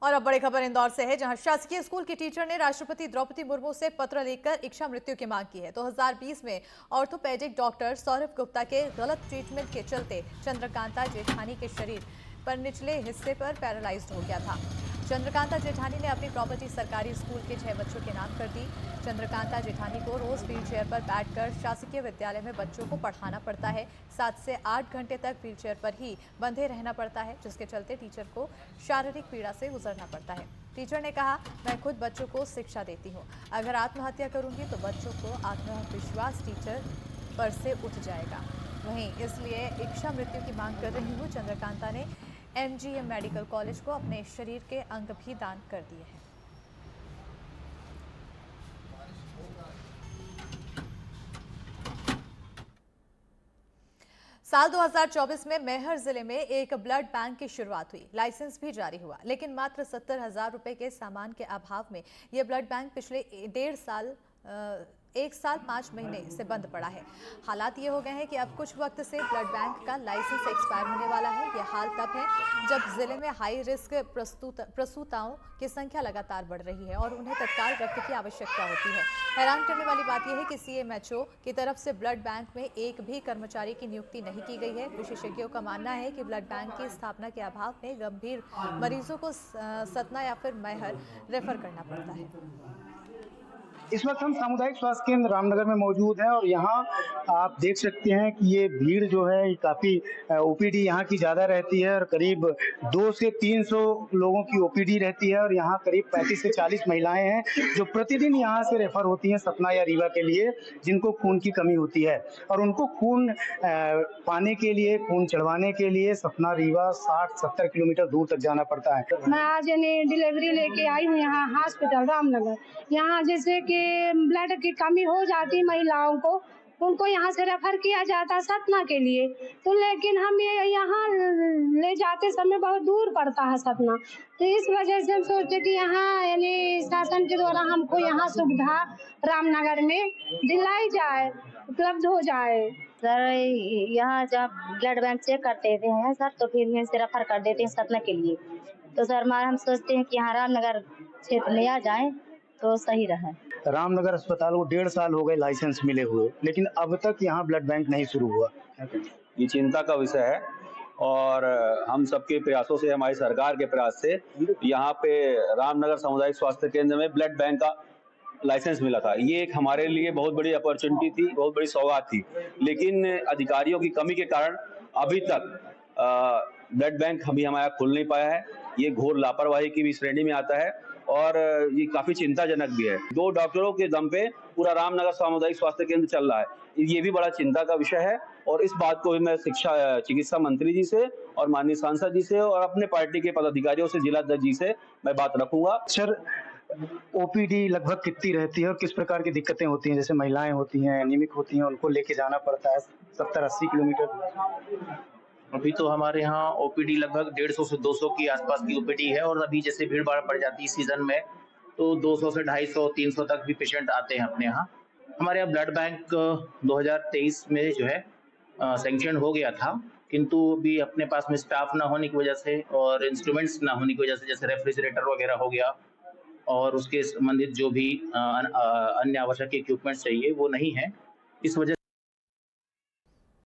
और अब बड़ी खबर इंदौर से है, जहां शासकीय स्कूल की टीचर ने राष्ट्रपति द्रौपदी मुर्मू से पत्र लिखकर इच्छा मृत्यु की मांग की है। 2020 में ऑर्थोपेडिक डॉक्टर सौरभ गुप्ता के गलत ट्रीटमेंट के चलते चंद्रकांता जेठानी के शरीर पर निचले हिस्से पर पैरालाइज्ड हो गया था। चंद्रकांता जेठानी ने अपनी प्रॉपर्टी सरकारी स्कूल के 6 बच्चों के नाम कर दी। चंद्रकांता जेठानी को रोज व्हीलचेयर पर बैठकर शासकीय विद्यालय में बच्चों को पढ़ाना पड़ता है। 7 से 8 घंटे तक व्हीलचेयर पर ही बंधे रहना पड़ता है, जिसके चलते टीचर को शारीरिक पीड़ा से गुजरना पड़ता है। टीचर ने कहा, मैं खुद बच्चों को शिक्षा देती हूँ, अगर आत्महत्या करूंगी तो बच्चों को आत्मविश्वास टीचर पर से उठ जाएगा। वहीं इसलिए इच्छा मृत्यु की मांग कर रही हूँ। चंद्रकांता ने MGM मेडिकल कॉलेज को अपने शरीर के अंग भी दान कर दिए हैं। साल 2024 में मैहर जिले में एक ब्लड बैंक की शुरुआत हुई, लाइसेंस भी जारी हुआ, लेकिन मात्र 70,000 रुपए के सामान के अभाव में यह ब्लड बैंक पिछले 1 साल 5 महीने से बंद पड़ा है। हालात ये हो गए हैं कि अब कुछ वक्त से ब्लड बैंक का लाइसेंस एक्सपायर होने वाला है। यह हाल तब है जब जिले में हाई रिस्क प्रसूताओं की संख्या लगातार बढ़ रही है और उन्हें तत्काल रक्त की आवश्यकता होती है। हैरान करने वाली बात यह है कि CMHO की तरफ से ब्लड बैंक में एक भी कर्मचारी की नियुक्ति नहीं की गई है। विशेषज्ञों का मानना है कि ब्लड बैंक की स्थापना के अभाव में गंभीर मरीजों को सतना या फिर मैहर रेफर करना पड़ता है। इस वक्त हम सामुदायिक स्वास्थ्य केंद्र रामनगर में मौजूद हैं और यहाँ आप देख सकते हैं कि ये भीड़ जो है ये काफ़ी OPD यहाँ की ज़्यादा रहती है और करीब 200 से 300 लोगों की OPD रहती है और यहाँ करीब 35 से 40 महिलाएं हैं जो प्रतिदिन यहाँ से रेफर होती हैं सतना या रीवा के लिए, जिनको खून की कमी होती है और उनको खून पाने के लिए, खून चढ़वाने के लिए सतना रीवा 60-70 किलोमीटर दूर तक जाना पड़ता है। मैं आज डिलीवरी लेके आई हूँ यहाँ हॉस्पिटल रामनगर। यहाँ जैसे कि ब्लड की कमी हो जाती महिलाओं को, उनको यहाँ से रेफर किया जाता सतना के लिए, तो लेकिन हम ये यहाँ ले जाते समय बहुत दूर पड़ता है सतना, तो इस वजह से हम सोचते कि यहाँ यानी शासन के द्वारा हमको यहाँ सुविधा रामनगर में दिलाई जाए, उपलब्ध हो जाए। सर यहाँ जब ब्लड बैंक चेक करते हैं सर, तो फिर यहाँ से रेफर कर देते हैं सतना के लिए, तो सर हम सोचते हैं कि यहाँ रामनगर क्षेत्र में आ जाए तो सही रहे। रामनगर अस्पताल को 1.5 साल हो गए लाइसेंस मिले हुए, लेकिन अब तक यहाँ ब्लड बैंक नहीं शुरू हुआ। ये चिंता का विषय है और हम सबके प्रयासों से, हमारी सरकार के प्रयास से यहाँ पे रामनगर सामुदायिक स्वास्थ्य केंद्र में ब्लड बैंक का लाइसेंस मिला था। ये एक हमारे लिए बहुत बड़ी अपॉर्चुनिटी थी, बहुत बड़ी सौगात थी, लेकिन अधिकारियों की कमी के कारण अभी तक ब्लड बैंक हमारा खुल नहीं पाया है। ये घोर लापरवाही की भी श्रेणी में आता है और ये काफी चिंताजनक भी है। 2 डॉक्टरों के दम पे पूरा रामनगर सामुदायिक स्वास्थ्य केंद्र चल रहा है, ये भी बड़ा चिंता का विषय है और इस बात को भी मैं चिकित्सा मंत्री जी से और माननीय सांसद जी से और अपने पार्टी के पदाधिकारियों से, जिलाध्यक्ष जी से मैं बात रखूंगा। सर, OPD लगभग कितनी रहती है और किस प्रकार की दिक्कतें होती हैं? जैसे महिलाएं होती हैं, एनीमिक होती हैं, उनको लेके जाना पड़ता है 70-80 किलोमीटर। अभी तो हमारे यहाँ OPD लगभग 150 से 200 की आसपास की OPD है और अभी जैसे भीड़ भाड़ पड़ जाती है सीजन में तो 200 से 250-300 तक भी पेशेंट आते हैं अपने यहाँ। हमारे यहाँ ब्लड बैंक 2023 में जो है सैंक्शन हो गया था, किंतु अभी अपने पास में स्टाफ ना होने की वजह से और इंस्ट्रूमेंट्स ना होने की वजह से, जैसे रेफ्रिजरेटर वगैरह हो गया और उसके संबंधित जो भी अन्य आवश्यक इक्विपमेंट्स चाहिए वो नहीं है। इस वजह